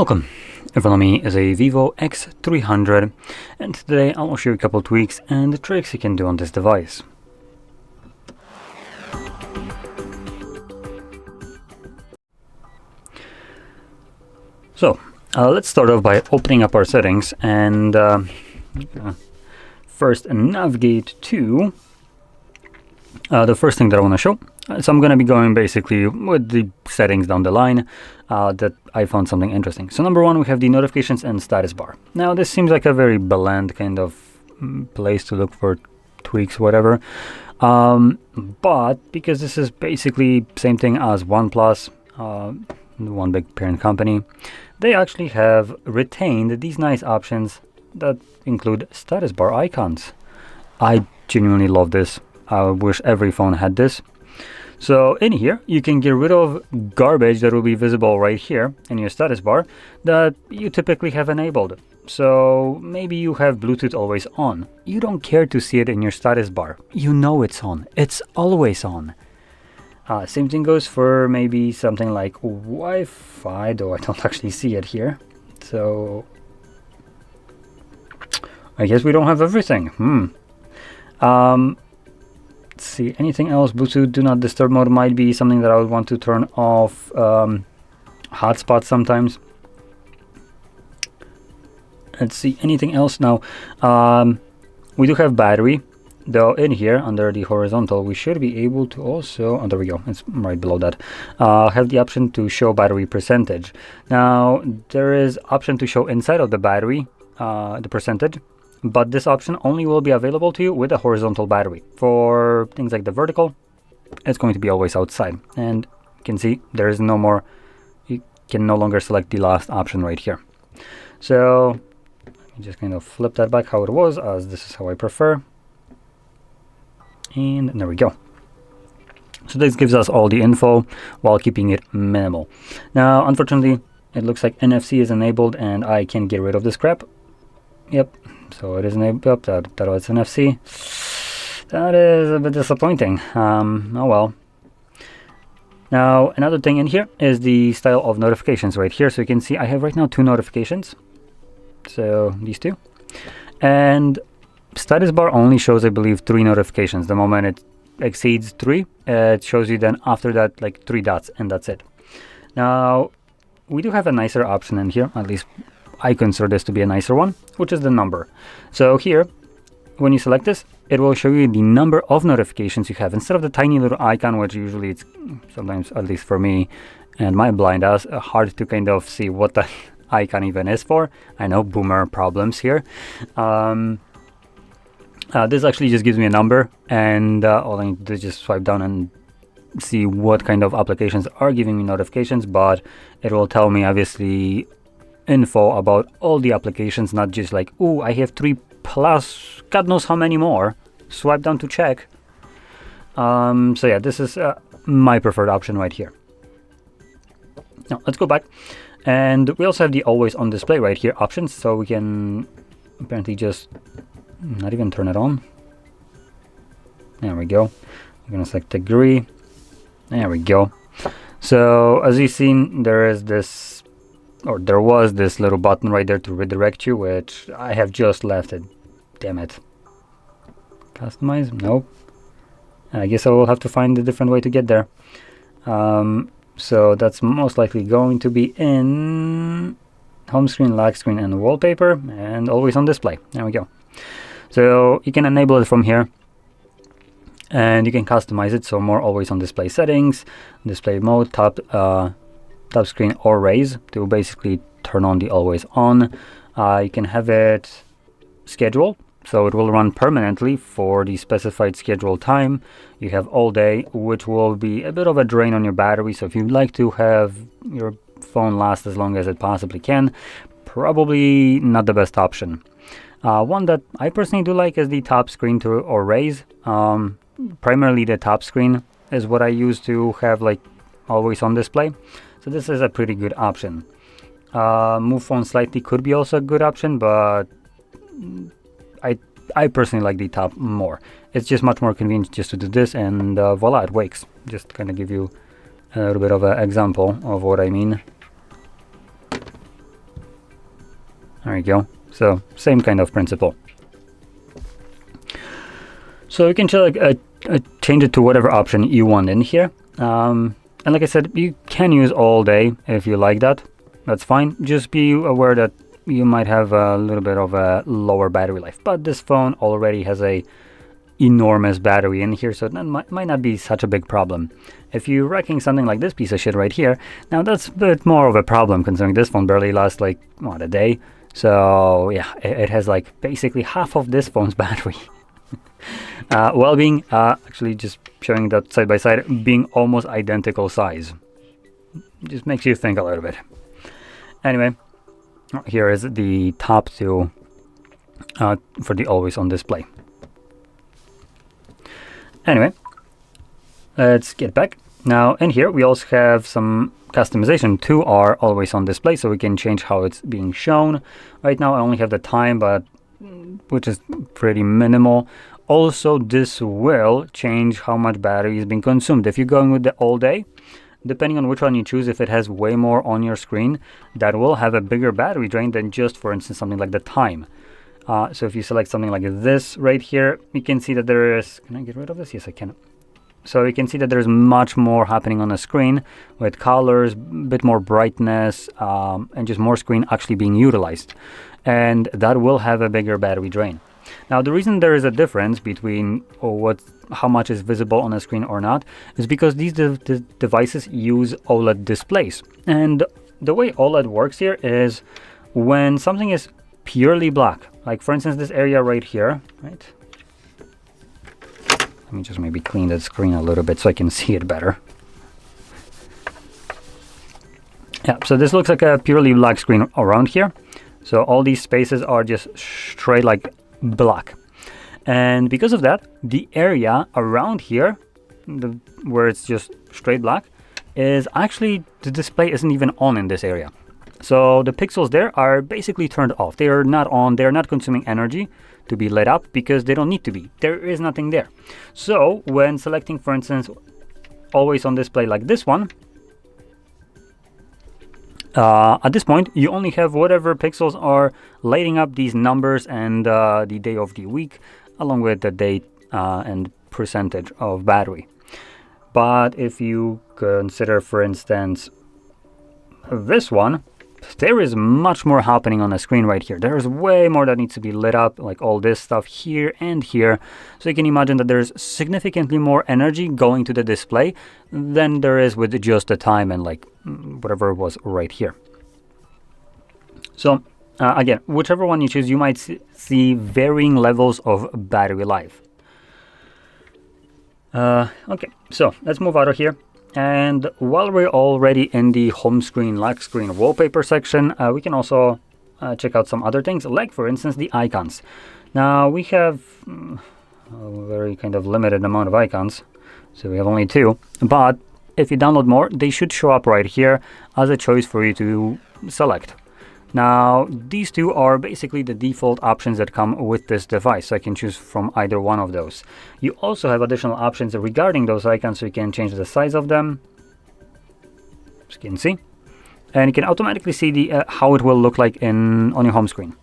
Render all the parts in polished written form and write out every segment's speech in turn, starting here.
Welcome. In front of me is a VIVO X300, and today I will show you a couple tweaks and the tricks you can do on this device. So let's start off by opening up our settings and first navigate to the first thing that I want to show. So I'm going to be going basically with the settings down the line that I found something interesting. So number one, we have the notifications and status bar. Now this seems like a very bland kind of place to look for tweaks, whatever. But because this is basically same thing as OnePlus, one big parent company, they actually have retained these nice options that include status bar icons. I genuinely love this. I wish every phone had this. So in here, you can get rid of garbage that will be visible right here in your status bar that you typically have enabled. So maybe you have Bluetooth always on. You don't care to see it in your status bar. You know it's on. It's always on. Same thing goes for maybe something like Wi-Fi, though I don't actually see it here. So I guess we don't have everything. Let's see, anything else? Bluetooth do not disturb mode might be something that I would want to turn off. Hotspot sometimes. Let's see, anything else now? We do have battery, though in here under the horizontal we should be able to also, oh there we go, it's right below that, have the option to show battery percentage. Now there is option to show inside of the battery the percentage, but this option only will be available to you with a horizontal battery. For things like the vertical, it's going to be always outside, and you can see there is no more, you can no longer select the last option right here. So let me just kind of flip that back how it was, as this is how I prefer, and there we go. So this gives us all the info while keeping it minimal. Now unfortunately it looks like NFC is enabled and I can get rid of this crap. Yep, so it is enabled. That was NFC. That is a bit disappointing. Oh well. Now another thing in here is the style of notifications right here. So you can see I have right now 2 notifications. So these 2. And status bar only shows, I believe, 3 notifications. The moment it exceeds 3, it shows you then after that like 3 dots, and that's it. Now we do have a nicer option in here, at least I consider this to be a nicer one, which is the number. So here, when you select this, it will show you the number of notifications you have instead of the tiny little icon, which usually it's sometimes, at least for me and my blind eyes, hard to kind of see what the icon even is for. I know, boomer problems here. This actually just gives me a number, and all I need to do is just swipe down and see what kind of applications are giving me notifications, but it will tell me obviously info about all the applications, not just like, oh, I have 3 plus God knows how many more. Swipe down to check. So yeah, this is my preferred option right here. Now let's go back, and we also have the always on display right here options, so we can apparently just not even turn it on. There we go. I'm gonna select degree. There we go. So as you've seen, there is this, or there was this little button right there to redirect you, which I have just left it. Damn it. Customize? Nope. I guess I will have to find a different way to get there. So that's most likely going to be in home screen, lock screen, and wallpaper, and always on display. There we go. So you can enable it from here, and you can customize it. So more always on display settings, display mode, top screen, or raise to basically turn on the always on. You can have it scheduled, so it will run permanently for the specified scheduled time. You have all day, which will be a bit of a drain on your battery. So if you'd like to have your phone last as long as it possibly can, probably not the best option. One that I personally do like is the top screen to or raise. Primarily the top screen is what I use to have like always on display. So this is a pretty good option. Move phone slightly could be also a good option, but I personally like the top more. It's just much more convenient just to do this, and voila, it wakes. Just to kind of give you a little bit of an example of what I mean. There you go. So same kind of principle. So you can change it to whatever option you want in here. And like I said, you can use all day if you like that. That's fine. Just be aware that you might have a little bit of a lower battery life. But this phone already has a enormous battery in here, so that might not be such a big problem. If you're wrecking something like this piece of shit right here, now that's a bit more of a problem, considering this phone barely lasts like, what, a day? So yeah, it has like basically half of this phone's battery. While being actually just showing that side by side, being almost identical size. Just makes you think a little bit. Anyway, here is the top two for the always on display. Anyway, let's get back. Now in here we also have some customization to our always on display, so we can change how it's being shown. Right now I only have the time, but which is pretty minimal. Also, this will change how much battery is being consumed. If you're going with the all day, depending on which one you choose, if it has way more on your screen, that will have a bigger battery drain than just, for instance, something like the time. So if you select something like this right here, you can see that there is, can I get rid of this? Yes, I can. So you can see that there's much more happening on the screen with colors, a bit more brightness, and just more screen actually being utilized. And that will have a bigger battery drain. Now, the reason there is a difference between how much is visible on the screen or not is because these devices use OLED displays. And the way OLED works here is when something is purely black, like for instance this area right here, right? Let me just maybe clean the screen a little bit so I can see it better. Yeah, so this looks like a purely black screen around here. So all these spaces are just straight like black. And because of that, the area around here, where it's just straight black, is actually, the display isn't even on in this area. So the pixels there are basically turned off. They are not on, they're not consuming energy to be lit up because they don't need to be. There is nothing there. So when selecting, for instance, always on display like this one, at this point, you only have whatever pixels are lighting up these numbers and the day of the week, along with the date and percentage of battery. But if you consider, for instance, this one, there is much more happening on the screen right here. There's way more that needs to be lit up, like all this stuff here and here. So you can imagine that there's significantly more energy going to the display than there is with just the time and like whatever was right here. So again, whichever one you choose, you might see varying levels of battery life. Okay, so let's move out of here. And while we're already in the home screen, lock screen, wallpaper section, we can also check out some other things, like for instance the icons. Now we have a very kind of limited amount of icons, so we have only 2. But if you download more, they should show up right here as a choice for you to select. Now these 2 are basically the default options that come with this device, so I can choose from either one of those. You also have additional options regarding those icons, so you can change the size of them, as you can see, and you can automatically see the how it will look like on your home screen.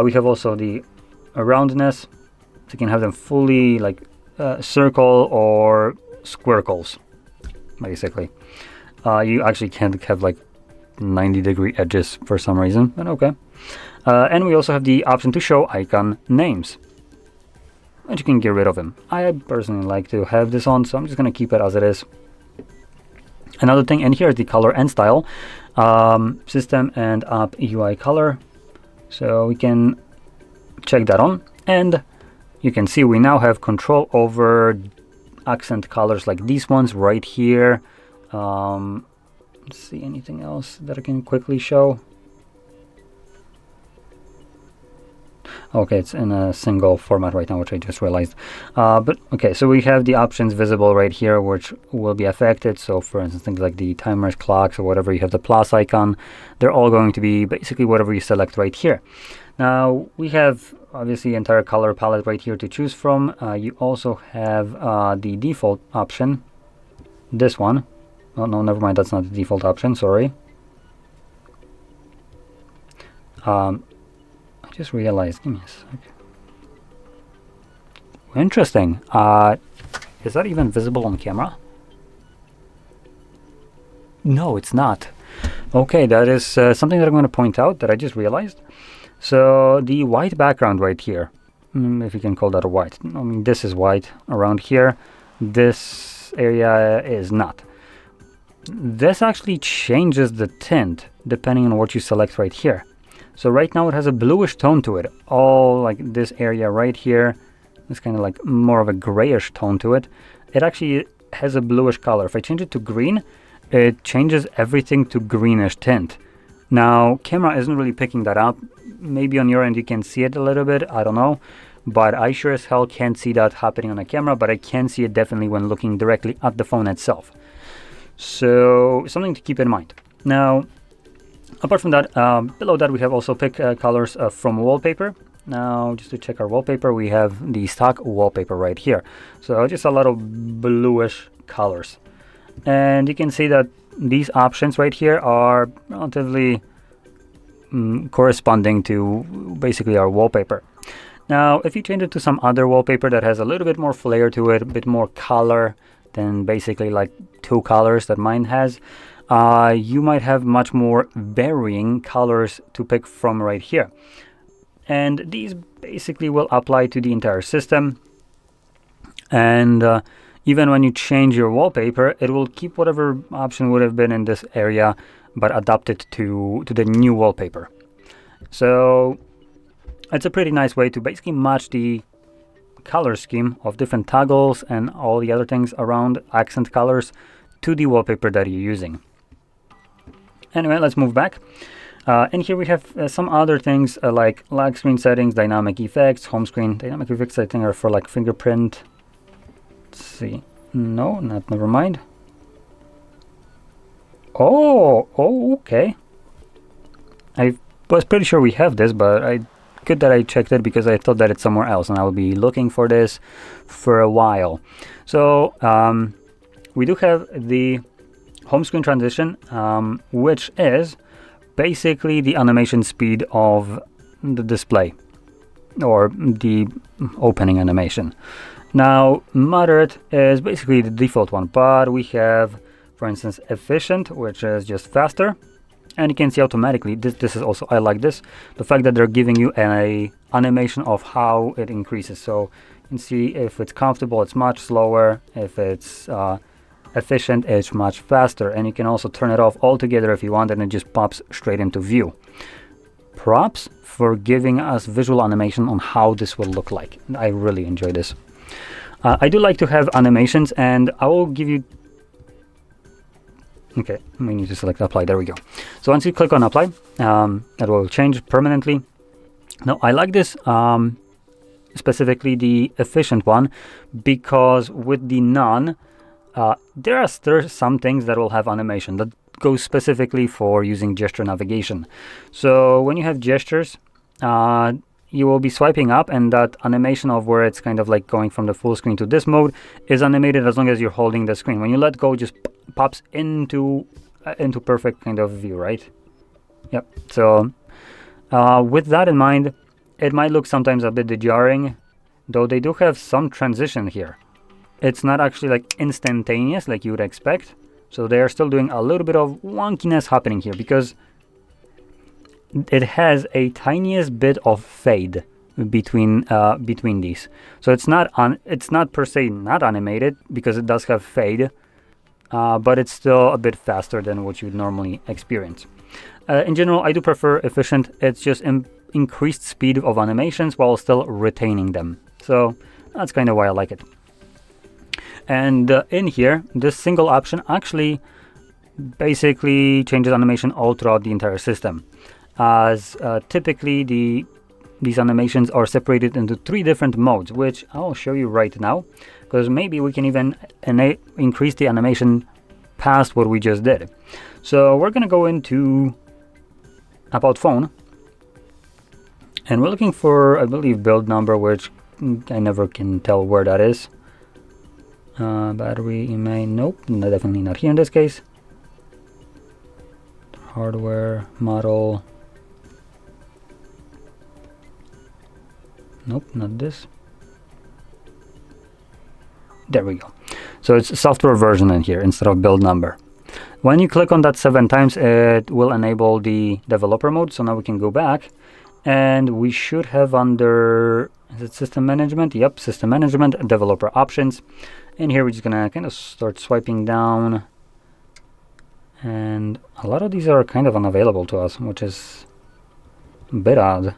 We have also the roundness, so you can have them fully like circle or squircles, basically. You actually can't have like 90-degree edges for some reason, but okay. And we also have the option to show icon names, and you can get rid of them. I personally like to have this on, so I'm just going to keep it as it is. Another thing in here is the color and style, system and app UI color, so we can check that on, and you can see we now have control over accent colors like these ones right here. Let's see, anything else that I can quickly show? Okay, it's in a single format right now, which I just realized. But okay, so we have the options visible right here, which will be affected. So for instance, things like the timers, clocks, or whatever, you have the plus icon. They're all going to be basically whatever you select right here. Now we have obviously entire color palette right here to choose from. You also have the default option, this one. Oh no, never mind, that's not the default option, sorry. I just realized, give me a sec. Interesting. Is that even visible on camera? No, it's not. Okay, that is something that I'm going to point out that I just realized. So the white background right here, if you can call that a white. I mean, this is white around here. This area is not. This actually changes the tint depending on what you select right here. So right now it has a bluish tone to it. All like this area right here is kind of like more of a grayish tone to it. It actually has a bluish color. If I change it to green, it changes everything to greenish tint. Now, camera isn't really picking that up. Maybe on your end you can see it a little bit, I don't know. But I sure as hell can't see that happening on a camera, but I can see it definitely when looking directly at the phone itself. So, something to keep in mind. Now, apart from that, below that we have also pick colors from wallpaper. Now, just to check our wallpaper, we have the stock wallpaper right here. So, just a lot of bluish colors. And you can see that these options right here are relatively corresponding to basically our wallpaper. Now, if you change it to some other wallpaper that has a little bit more flair to it, a bit more color than basically like 2 colors that mine has, you might have much more varying colors to pick from right here. And these basically will apply to the entire system. And even when you change your wallpaper, it will keep whatever option would have been in this area, but adapt it to the new wallpaper. So it's a pretty nice way to basically match the color scheme of different toggles and all the other things around accent colors to the wallpaper that you're using. Anyway, let's move back. And here we have some other things like lock screen settings, dynamic effects, home screen. Dynamic effects I think are for like fingerprint. Let's see. No, never mind. Oh, okay. I was pretty sure we have this, but good that I checked it because I thought that it's somewhere else and I will be looking for this for a while. So we do have the home screen transition, which is basically the animation speed of the display or the opening animation. Now, moderate is basically the default one, but we have, for instance, efficient, which is just faster. And you can see automatically, this is also, I like this, the fact that they're giving you an animation of how it increases. So you can see if it's comfortable, it's much slower. If it's efficient, it's much faster. And you can also turn it off altogether if you want, and it just pops straight into view. Props for giving us visual animation on how this will look like. I really enjoy this. I do like to have animations, and I will give you... Okay, we need to select apply. There we go. So once you click on apply, that will change permanently. Now, I like this, specifically the efficient one, because with the none, there are some things that will have animation that goes specifically for using gesture navigation. So when you have gestures, you will be swiping up, and that animation of where it's kind of like going from the full screen to this mode is animated as long as you're holding the screen. When you let go, it just pops into perfect kind of view, right? Yep. So with that in mind, it might look sometimes a bit jarring, though they do have some transition here. It's not actually like instantaneous like you would expect. So they are still doing a little bit of wonkiness happening here because it has a tiniest bit of fade between these. So it's not per se not animated because it does have fade, but it's still a bit faster than what you would normally experience. In general, I do prefer efficient. It's just increased speed of animations while still retaining them. So that's kind of why I like it. And in here, this single option actually basically changes animation all throughout the entire system. As typically these animations are separated into 3 different modes, which I'll show you right now, because maybe we can even increase the animation past what we just did. So we're going to go into About Phone, and we're looking for, I believe, build number, which I never can tell where that is. Battery, email, nope, definitely not here in this case. Hardware, model. Nope, not this. There we go. So it's software version in here instead of build number. When you click on that 7 times, it will enable the developer mode. So now we can go back, and we should have under, is it system management? Yep, system management, developer options. And here we're just gonna kind of start swiping down. And a lot of these are kind of unavailable to us, which is a bit odd.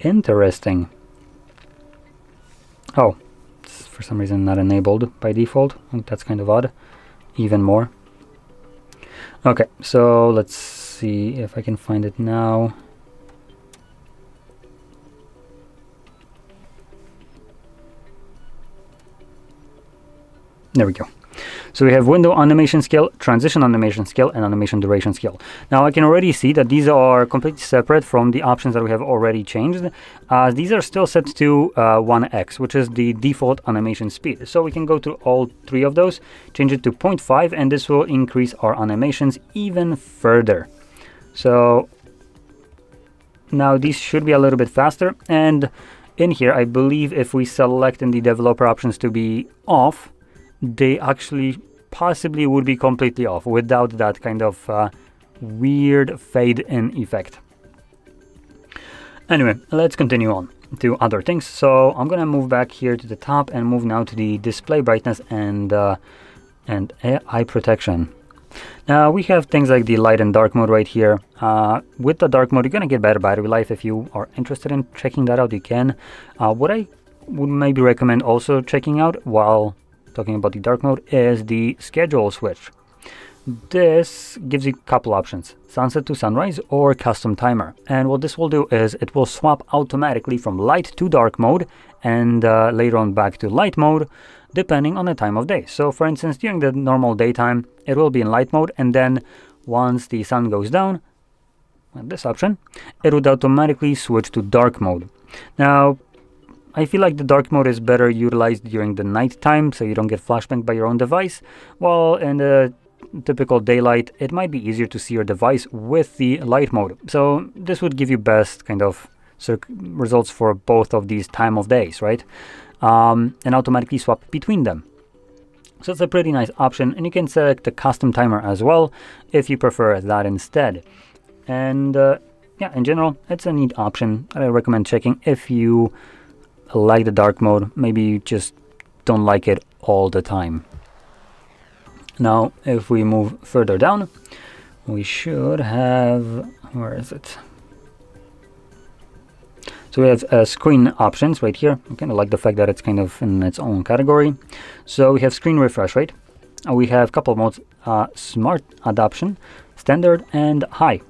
Interesting. Oh, it's for some reason not enabled by default. That's kind of odd. Even more. Okay, so let's see if I can find it now. There we go. So we have window animation scale, transition animation scale, and animation duration scale. Now I can already see that these are completely separate from the options that we have already changed. These are still set to 1x, which is the default animation speed. So we can go to all 3 of those, change it to 0.5, and this will increase our animations even further. So now these should be a little bit faster. And in here, I believe if we select in the developer options to be off, they actually possibly would be completely off without that kind of weird fade-in effect. Anyway, let's continue on to other things. So I'm gonna move back here to the top and move now to the display brightness and eye protection. Now we have things like the light and dark mode right here. With the dark mode, you're gonna get better battery life. If you are interested in checking that out, you can. What I would maybe recommend also checking out while talking about the dark mode is the schedule switch. This gives you a couple options: sunset to sunrise or custom timer. And what this will do is it will swap automatically from light to dark mode and later on back to light mode depending on the time of day. So for instance, during the normal daytime it will be in light mode, and then once the sun goes down, this option, it would automatically switch to dark mode. Now I feel like the dark mode is better utilized during the night time, so you don't get flashbanged by your own device, while in the typical daylight it might be easier to see your device with the light mode. So this would give you best kind of results for both of these time of days, right? And automatically swap between them. So it's a pretty nice option, and you can select the custom timer as well if you prefer that instead. And yeah, in general, it's a neat option that I recommend checking if you like the dark mode. Maybe you just don't like it all the time. Now if we move further down, we should have, where is it? So we have screen options right here. I kind of like the fact that it's kind of in its own category. So we have screen refresh rate. We have a couple of modes: smart adoption, standard, and high.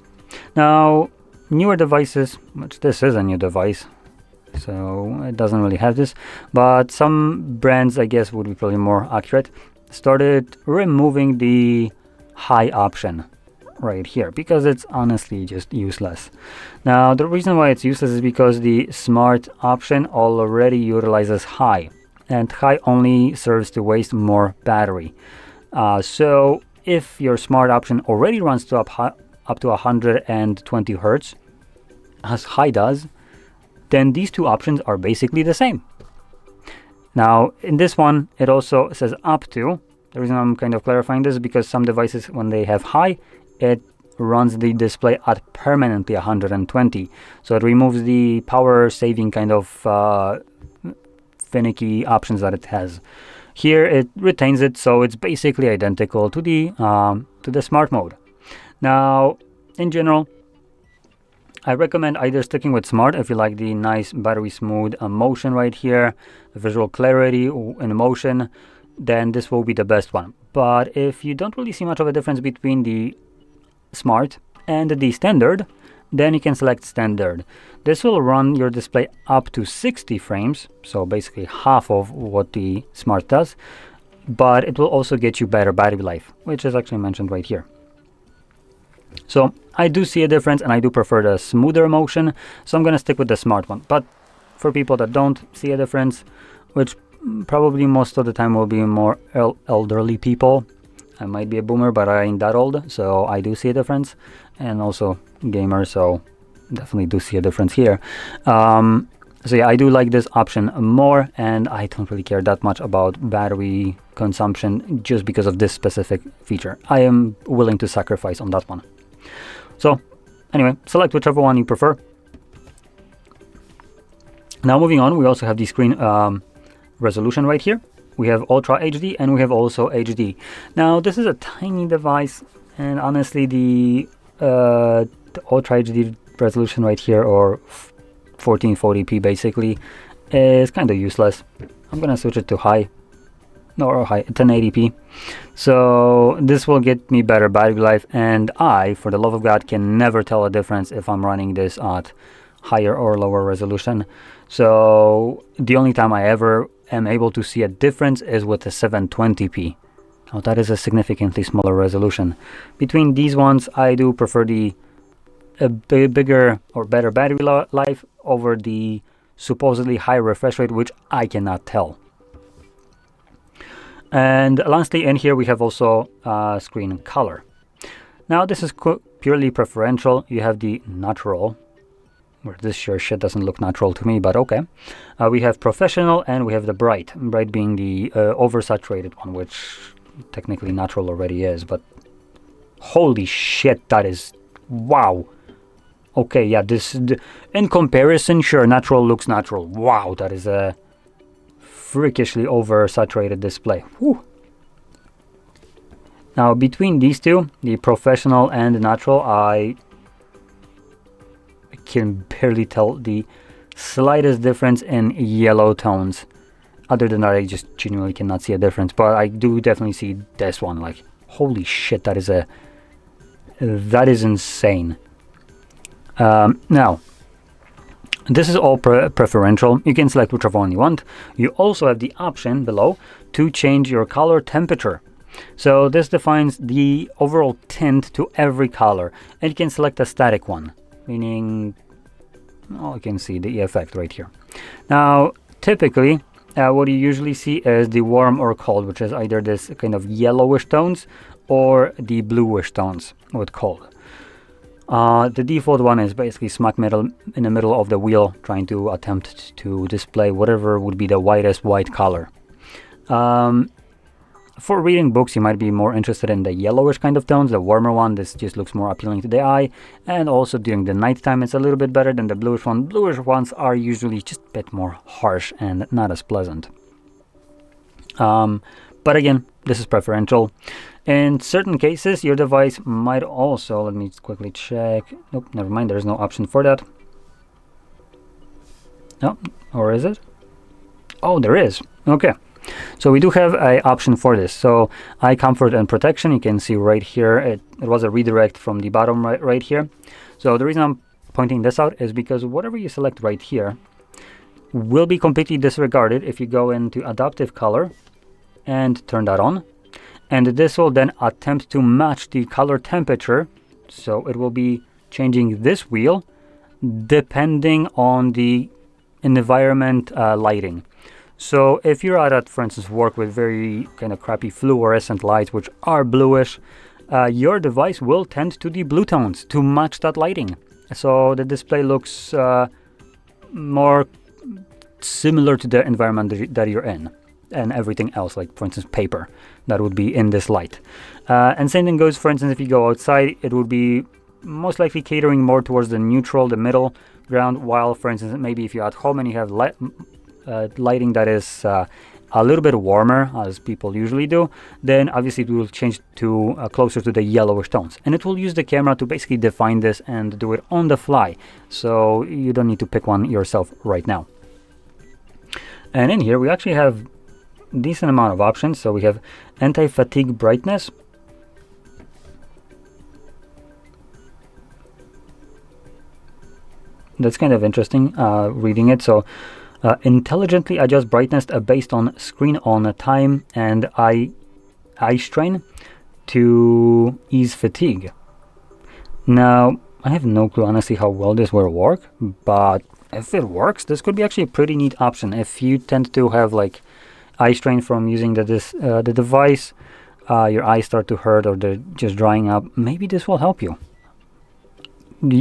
Now newer devices, which this is a new device, so it doesn't really have this, but some brands, I guess would be probably more accurate, started removing the high option right here because it's honestly just useless. Now the reason why it's useless is because the smart option already utilizes high, and high only serves to waste more battery. So if your smart option already runs to up to 120 Hertz, as high does, then these two options are basically the same. Now in this one it also says up to. The reason I'm kind of clarifying this is because some devices, when they have high, it runs the display at permanently 120, so it removes the power saving kind of finicky options that it has. Here it retains it, so it's basically identical to the smart mode. Now in general, I recommend either sticking with smart if you like the nice battery smooth motion right here, the visual clarity in motion, then this will be the best one. But if you don't really see much of a difference between the smart and the standard, then you can select standard. This will run your display up to 60 frames, so basically half of what the smart does, but it will also get you better battery life, which is actually mentioned right here. So I do see a difference, and I do prefer the smoother motion, so I'm going to stick with the smart one. But for people that don't see a difference, which probably most of the time will be more elderly people, I might be a boomer, but I ain't that old, so I do see a difference. And also gamer, so definitely do see a difference here. So yeah, I do like this option more, and I don't really care that much about battery consumption just because of this specific feature. I am willing to sacrifice on that one. So anyway, select whichever one you prefer. Now moving on, we also have the screen resolution right here. We have Ultra HD and we have also HD. Now this is a tiny device, and honestly the Ultra HD resolution right here, or 1440p basically, is kind of useless. I'm gonna switch it to high, 1080p. So this will get me better battery life, and I, for the love of God, can never tell a difference if I'm running this at higher or lower resolution. So the only time I ever am able to see a difference is with the 720p. Now that is a significantly smaller resolution. Between these ones, I do prefer the bigger or better battery life over the supposedly high refresh rate, which I cannot tell. And lastly, in here we have also screen color. Now this is purely preferential. You have the natural, where this sure shit doesn't look natural to me, but okay. We have professional and we have the bright being the oversaturated one, which technically natural already is, but holy shit, that is, wow. Okay, yeah, this, in comparison, sure, natural looks natural. Wow, that is a freakishly oversaturated display. Whew. Now, between these two, the professional and the natural, I can barely tell the slightest difference in yellow tones. Other than that, I just genuinely cannot see a difference. But I do definitely see this one. Like, holy shit, that is insane. Now, this is all preferential. You can select whichever one you want. You also have the option below to change your color temperature. So this defines the overall tint to every color, and you can select a static one, meaning, oh, you can see the effect right here. Now, typically, what you usually see is the warm or cold, which is either this kind of yellowish tones or the bluish tones with cold. The default one is basically smack in the middle of the wheel, trying to attempt to display whatever would be the whitest white color. For reading books, you might be more interested in the yellowish kind of tones, the warmer one. This just looks more appealing to the eye. And also during the nighttime, it's a little bit better than the bluish one. Bluish ones are usually just a bit more harsh and not as pleasant. But again, this is preferential. In certain cases, your device might also, let me quickly check. Nope, never mind, there's no option for that. No, or is it? Oh, there is. Okay. So we do have an option for this. So eye comfort and protection, you can see right here, it was a redirect from the bottom right here. So the reason I'm pointing this out is because whatever you select right here will be completely disregarded if you go into adaptive color and turn that on. And this will then attempt to match the color temperature. So it will be changing this wheel depending on the environment lighting. So if you're at, for instance, work with very kind of crappy fluorescent lights, which are bluish, your device will tend to the blue tones to match that lighting. So the display looks more similar to the environment that you're in, and everything else, like for instance paper, that would be in this light. And same thing goes, for instance, if you go outside, it would be most likely catering more towards the neutral, the middle ground, while for instance maybe if you're at home and you have lighting that is a little bit warmer, as people usually do, then obviously it will change to closer to the yellowish tones, and it will use the camera to basically define this and do it on the fly, so you don't need to pick one yourself right now. And in here we actually have decent amount of options. So we have anti-fatigue brightness, that's kind of interesting reading it. So intelligently adjust brightness based on screen on time and eye strain to ease fatigue. Now I have no clue honestly how well this will work, but if it works, this could be actually a pretty neat option if you tend to have like eye strain from using the device. your eyes start to hurt or they're just drying up, maybe this will help you.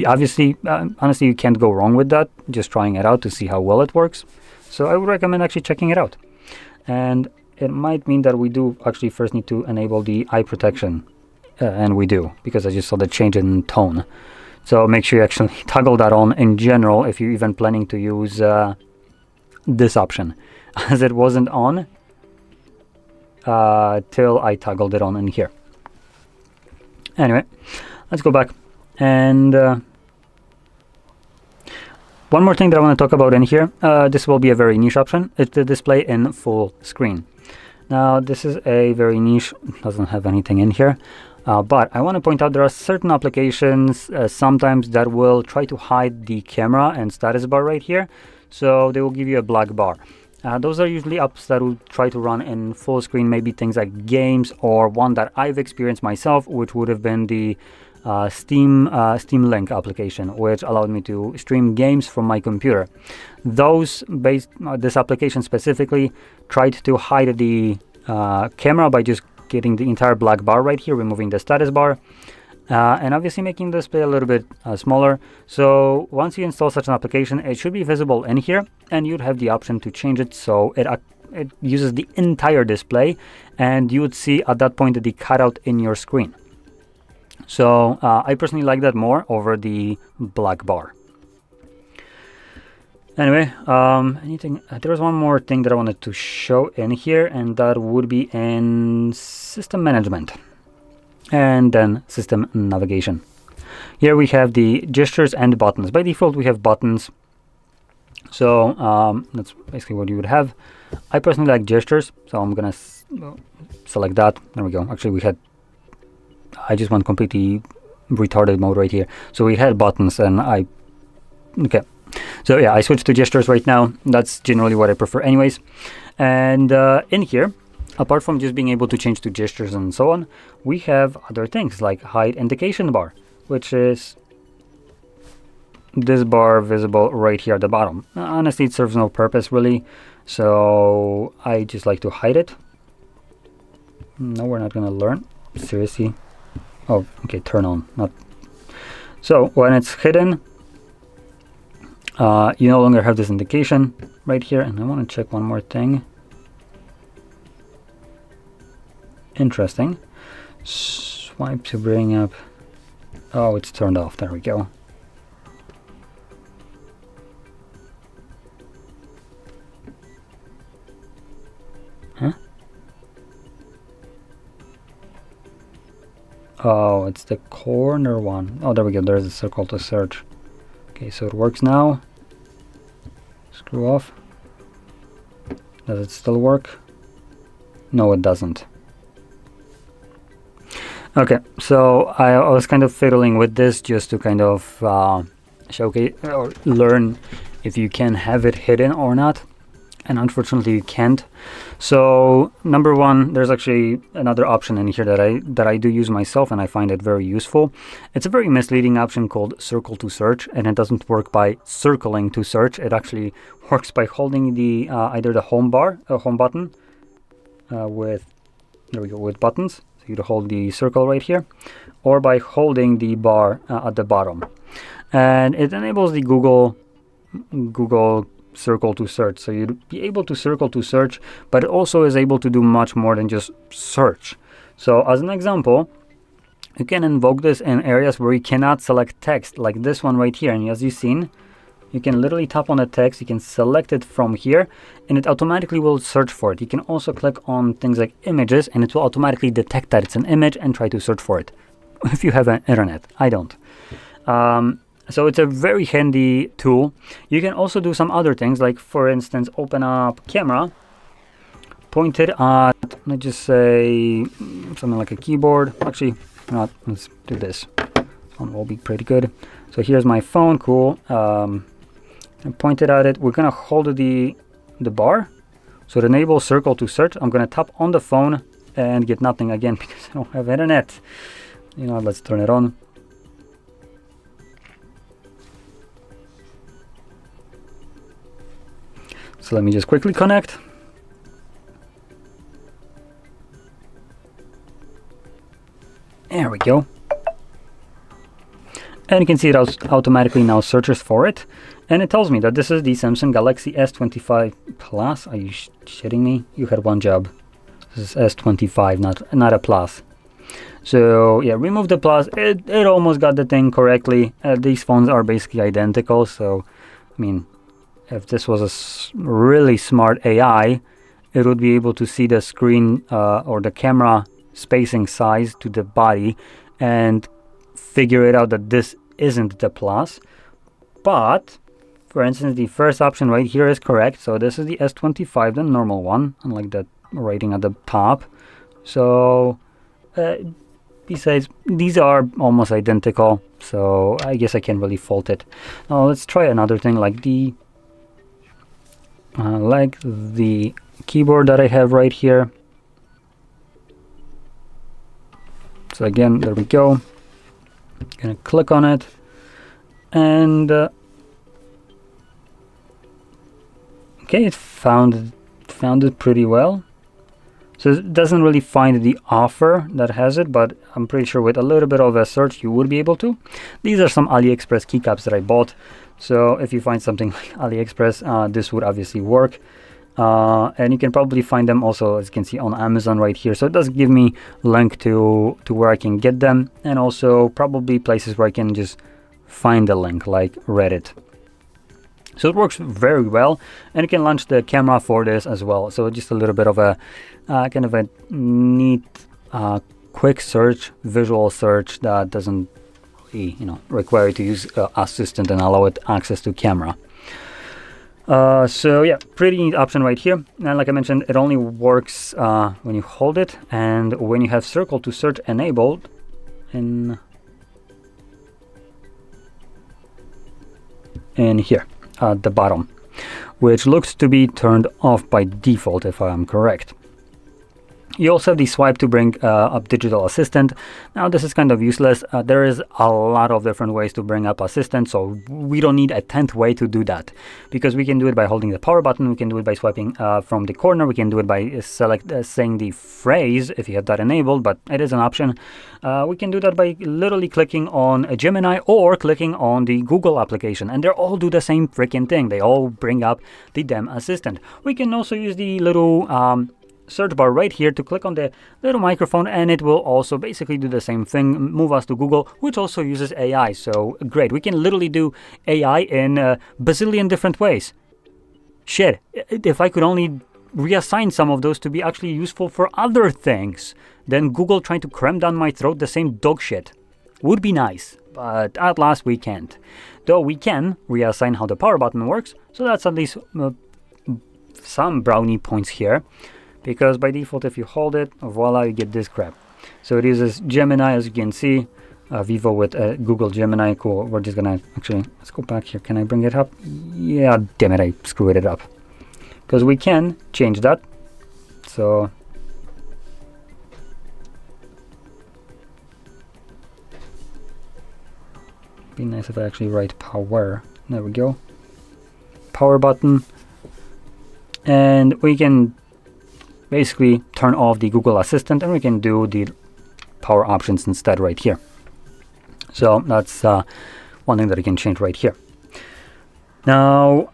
Obviously, honestly, you can't go wrong with that, just trying it out to see how well it works. So I would recommend actually checking it out. And it might mean that we do actually first need to enable the eye protection. And we do, because I just saw the change in tone. So make sure you actually toggle that on in general if you're even planning to use this option, as it wasn't on till I toggled it on in here. Anyway, let's go back. And one more thing that I want to talk about in here, this will be a very niche option. It's the display in full screen. Now, this is a very niche, doesn't have anything in here. But I want to point out there are certain applications sometimes that will try to hide the camera and status bar right here. So they will give you a black bar. Those are usually apps that will try to run in full screen, maybe things like games, or one that I've experienced myself, which would have been the Steam Link application, which allowed me to stream games from my computer. This application specifically tried to hide the camera by just getting the entire black bar right here, removing the status bar, and obviously making the display a little bit smaller. So once you install such an application, it should be visible in here, and you'd have the option to change it so it uses the entire display, and you would see at that point the cutout in your screen. So I personally like that more over the black bar. Anyway, there was one more thing that I wanted to show in here, and that would be in system management and then system navigation. Here we have the gestures and buttons. By default, we have buttons. So that's basically what you would have. I personally like gestures, so I'm gonna select that. There we go. Actually, I just went completely retarded mode right here. So we had buttons, and okay. So yeah, I switched to gestures right now. That's generally what I prefer anyways. And in here, apart from just being able to change to gestures and so on, we have other things like hide indication bar, which is this bar visible right here at the bottom. Honestly, it serves no purpose really, so I just like to hide it. No, we're not gonna learn. Seriously. Oh, okay, turn on. Not. So when it's hidden, you no longer have this indication right here. And I want to check one more thing. Interesting. Swipe to bring up. Oh, it's turned off. There we go. Huh? Oh, it's the corner one. Oh, there we go. There's a circle to search. Okay, so it works now. Screw off. Does it still work? No, it doesn't. Okay, so I was kind of fiddling with this just to kind of showcase or learn if you can have it hidden or not. And unfortunately you can't. So number one, there's actually another option in here that I do use myself, and I find it very useful. It's a very misleading option called circle to search, and it doesn't work by circling to search. It actually works by holding the either the home button with buttons. So you'd hold the circle right here, or by holding the bar at the bottom, and it enables the Google circle to search. So you'd be able to circle to search, but it also is able to do much more than just search. So as an example, you can invoke this in areas where you cannot select text, like this one right here. And as you've seen, you can literally tap on the text, you can select it from here, and it automatically will search for it. You can also click on things like images, and it will automatically detect that it's an image and try to search for it. If you have an internet, I don't. So it's a very handy tool. You can also do some other things, like for instance, open up camera, point it at, let's just say something like a keyboard. Actually, not. Let's do this. This one will be pretty good. So here's my phone. Cool. And point it at it. We're gonna hold the bar. So to enable circle to search, I'm gonna tap on the phone and get nothing again because I don't have internet. You know, let's turn it on. So let me just quickly connect. There we go. And you can see it automatically now searches for it. And it tells me that this is the Samsung Galaxy S25 Plus. Are you shitting me? You had one job. This is S25, not a Plus. So yeah, remove the Plus. It almost got the thing correctly. These phones are basically identical. So, I mean, if this was a really smart AI, it would be able to see the screen or the camera spacing size to the body and figure it out that this isn't the Plus. But for instance, the first option right here is correct. So this is the S25, the normal one, unlike that rating at the top. So besides, these are almost identical, so I guess I can't really fault it. Now let's try another thing, like the keyboard that I have right here. So again, there we go. Gonna click on it, and okay, it found it pretty well. So it doesn't really find the offer that has it, but I'm pretty sure with a little bit of a search you would be able to. These are some AliExpress keycaps that I bought. So if you find something like AliExpress, this would obviously work. And you can probably find them also, as you can see, on Amazon right here. So it does give me a link to where I can get them, and also probably places where I can just find the link, like Reddit. So it works very well, and you can launch the camera for this as well. So just a little bit of a kind of a neat quick search, visual search that doesn't really, require you to use assistant and allow it access to camera. So yeah, pretty neat option right here. And like I mentioned, it only works when you hold it, and when you have circle to search enabled in here at the bottom, which looks to be turned off by default if I am correct. You also have the swipe to bring up digital assistant. Now this is kind of useless. There is a lot of different ways to bring up assistant, so we don't need a 10th way to do that, because we can do it by holding the power button, we can do it by swiping from the corner, we can do it by saying the phrase if you have that enabled, but it is an option. We can do that by literally clicking on a Gemini or clicking on the Google application, and they all do the same freaking thing. They all bring up the damn assistant. We can also use the little search bar right here to click on the little microphone, and it will also basically do the same thing, move us to Google, which also uses AI. So great, we can literally do AI in a bazillion different ways. Shit, if I could only reassign some of those to be actually useful for other things than Google trying to cram down my throat the same dog shit. Would be nice, but at last we can't. Though we can reassign how the power button works, so that's at least some brownie points here. Because by default, if you hold it, voila, you get this crap. So it uses Gemini, as you can see, Vivo with Google Gemini. Cool. We're just gonna actually, let's go back here. Can I bring it up? Yeah, damn it, I screwed it up. Because we can change that. So be nice if I actually write power. There we go. Power button, and we can basically turn off the Google Assistant, and we can do the power options instead right here. So that's one thing that I can change right here. Now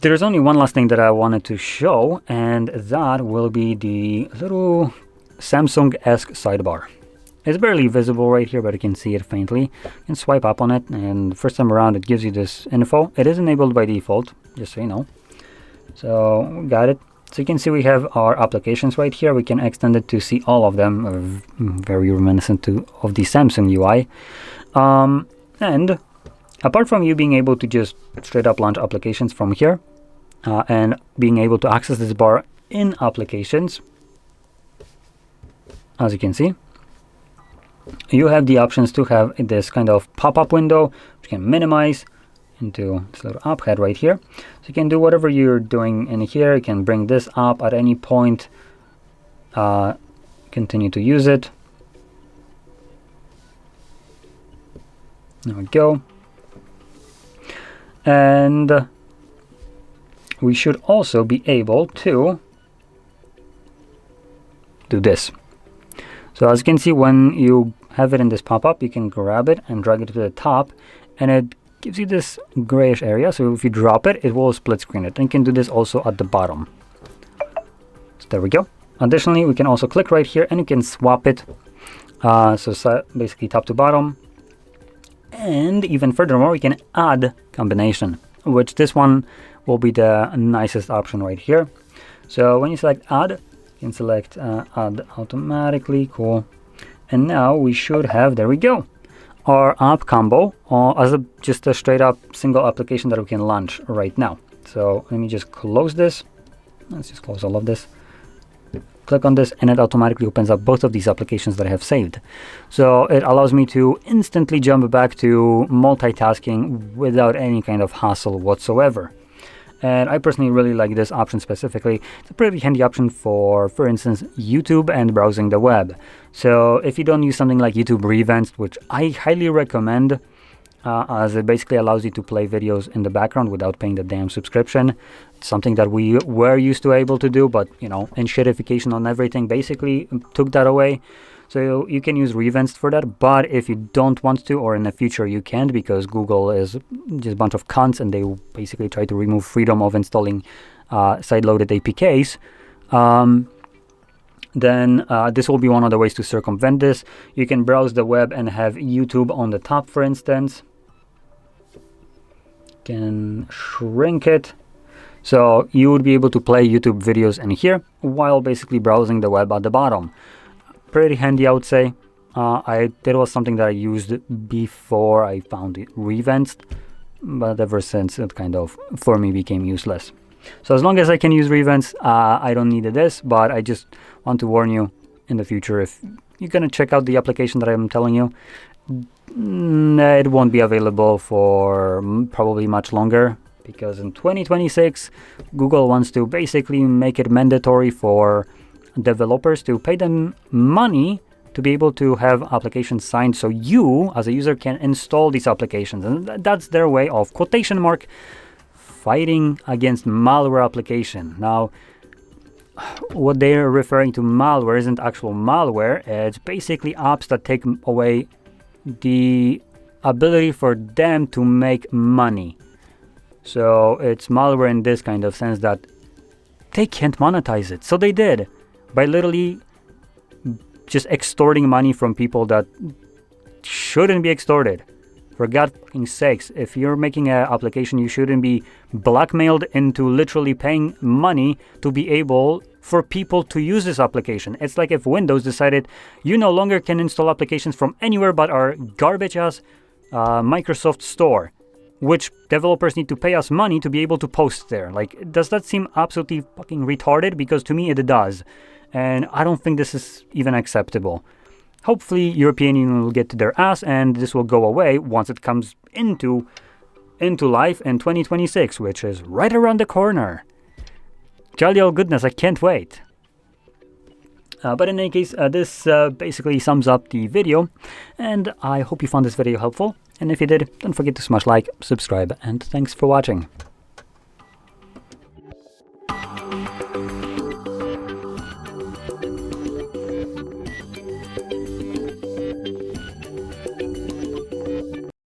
there's only one last thing that I wanted to show, and that will be the little Samsung-esque sidebar. It's barely visible right here, but you can see it faintly. You can swipe up on it, and the first time around it gives you this info. It is enabled by default, just so you know. So got it. So you can see we have our applications right here. We can extend it to see all of them, very reminiscent of the Samsung UI. And apart from you being able to just straight up launch applications from here, and being able to access this bar in applications, as you can see, you have the options to have this kind of pop-up window, which you can minimize into this little app head right here. So you can do whatever you're doing in here. You can bring this up at any point, continue to use it. There we go. And we should also be able to do this. So as you can see, when you have it in this pop-up, you can grab it and drag it to the top, and it gives you this grayish area. So if you drop it, it will split screen it. And you can do this also at the bottom. So there we go. Additionally, we can also click right here and you can swap it. So basically top to bottom. And even furthermore, we can add combination, which this one will be the nicest option right here. So when you select add, you can select add automatically. Cool. And now we should have, there we go, our app combo as just a straight up single application that we can launch right now. So let me just close this. Let's just close all of this. Click on this and it automatically opens up both of these applications that I have saved. So it allows me to instantly jump back to multitasking without any kind of hassle whatsoever. And I personally really like this option specifically. It's a pretty handy option for instance, YouTube and browsing the web. So if you don't use something like YouTube Revanced, which I highly recommend, as it basically allows you to play videos in the background without paying the damn subscription. It's something that we were used to able to do, but you know, enshittification on everything basically took that away. So you can use Revanced for that, but if you don't want to, or in the future you can't, because Google is just a bunch of cunts and they basically try to remove freedom of installing side-loaded APKs, then this will be one of the ways to circumvent this. You can browse the web and have YouTube on the top, for instance. Can shrink it. So you would be able to play YouTube videos in here while basically browsing the web at the bottom. Pretty handy, I would say. That was something that I used before I found it Revanced, but ever since it kind of, for me, became useless. So as long as I can use Revanced, I don't need this, but I just want to warn you in the future, if you're going to check out the application that I'm telling you, it won't be available for probably much longer, because in 2026, Google wants to basically make it mandatory for developers to pay them money to be able to have applications signed, so you as a user can install these applications. And that's their way of, quotation mark, fighting against malware application. Now, what they're referring to malware isn't actual malware. It's basically apps that take away the ability for them to make money. So it's malware in this kind of sense that they can't monetize it. So they did, by literally just extorting money from people that shouldn't be extorted. For God's sakes, if you're making an application, you shouldn't be blackmailed into literally paying money to be able for people to use this application. It's like if Windows decided you no longer can install applications from anywhere but our garbage-ass Microsoft store, which developers need to pay us money to be able to post there. Like, does that seem absolutely fucking retarded? Because to me it does. And I don't think this is even acceptable. Hopefully European Union will get to their ass and this will go away once it comes into life in 2026, which is right around the corner. Jolly old goodness, I can't wait. But in any case, this basically sums up the video, and I hope you found this video helpful. And if you did, don't forget to smash like, subscribe, and thanks for watching.